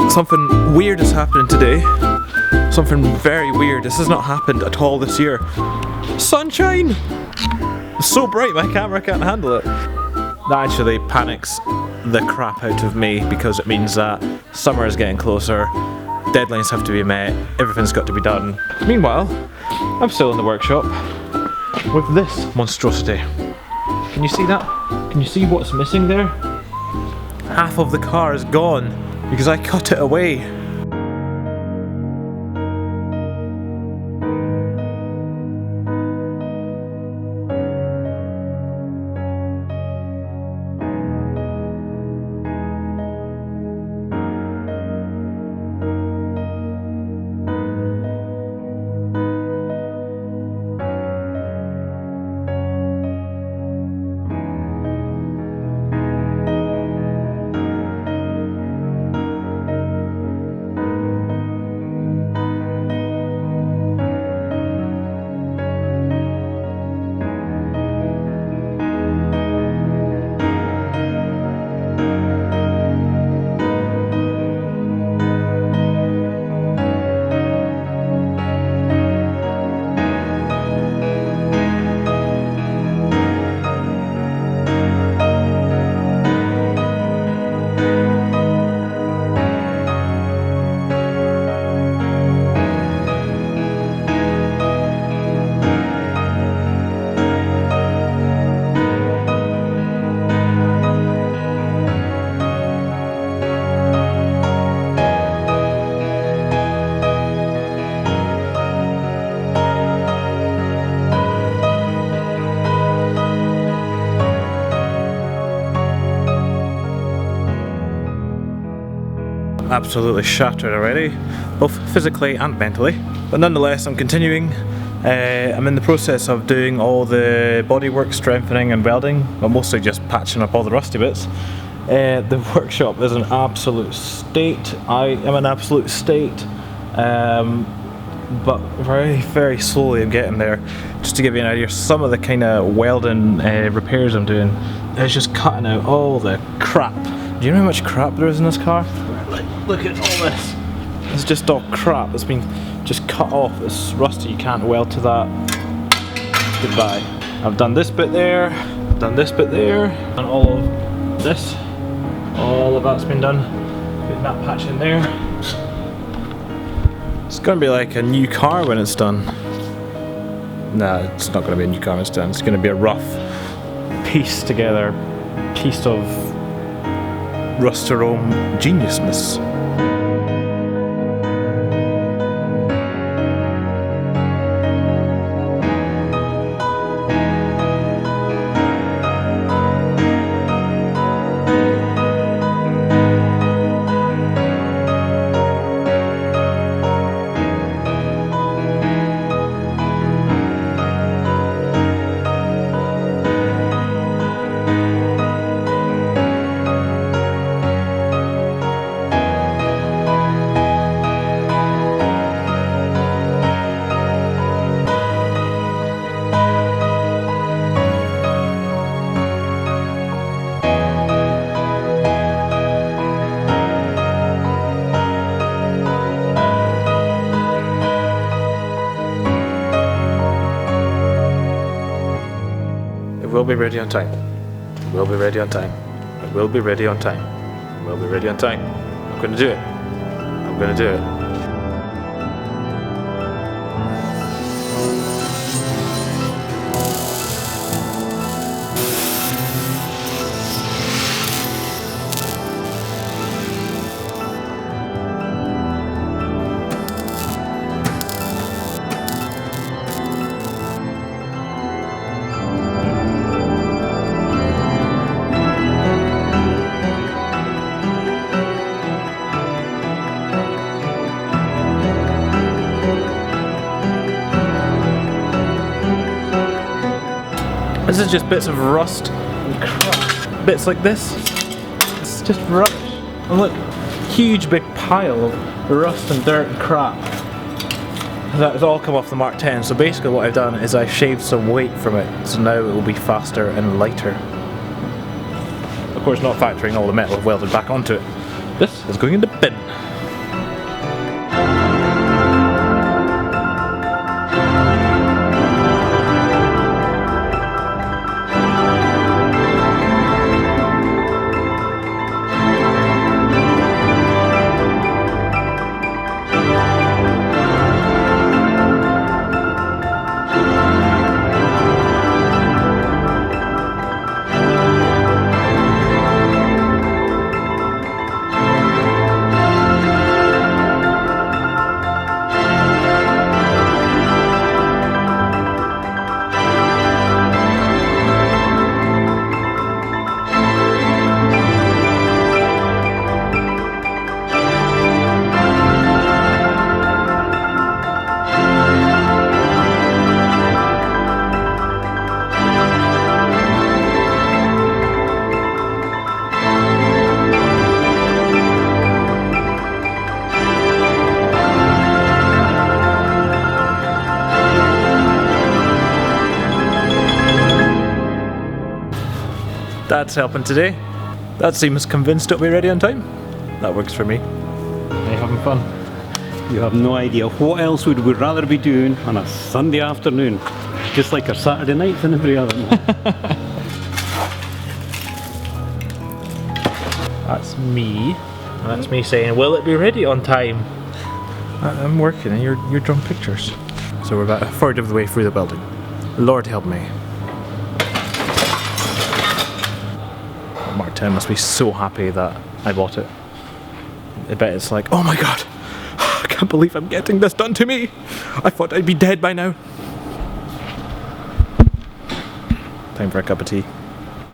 Something weird is happening today. Something very weird. This has not happened at all this year. Sunshine! It's so bright my camera can't handle it. That actually panics the crap out of me because it means that summer is getting closer, deadlines have to be met, everything's got to be done. Meanwhile, I'm still in the workshop with this monstrosity. Can you see that? Can you see what's missing there? Half of the car is gone because I cut it away. Absolutely shattered already, both physically and mentally. But nonetheless, I'm continuing. I'm in the process of doing all the bodywork, strengthening and welding, but mostly just patching up all the rusty bits. The workshop is an absolute state. I am an absolute state, but very, very slowly I'm getting there. Just to give you an idea, some of the kind of welding repairs I'm doing is just cutting out all the crap. Do you know how much crap there is in this car? Look at all this. It's just all crap that's been just cut off. It's rusty, you can't weld to that. Goodbye. I've done this bit there, I've done this bit there, and all of this. All of that's been done. Putting that patch in there. It's gonna be like a new car when it's done. Nah, it's not gonna be a new car when it's done. It's gonna be a rough piece together piece of Rust-to-Rome geniusness. We'll be ready on time. We'll be ready on time. We'll be ready on time. We'll be ready on time. I'm gonna do it. I'm gonna do it. This is just bits of rust and crap. Bits like this. It's just rubbish. And look, huge big pile of rust and dirt and crap. That's all come off the Mark 10. So basically what I've done is I've shaved some weight from it. So now it will be faster and lighter. Of course not factoring all the metal I've welded back onto it. This is going in the bin. Dad's helping today. Dad seems convinced it'll be ready on time. That works for me. Are you having fun? You have no idea. What else would we rather be doing on a Sunday afternoon? Just like our Saturday nights and every other night. That's me. And that's me saying, will it be ready on time? I'm working and you're drawing pictures. So we're about a third of the way through the building. Lord help me. Mark 10 must be so happy that I bought it. I bet it's like, oh my god, I can't believe I'm getting this done to me. I thought I'd be dead by now. Time for a cup of tea.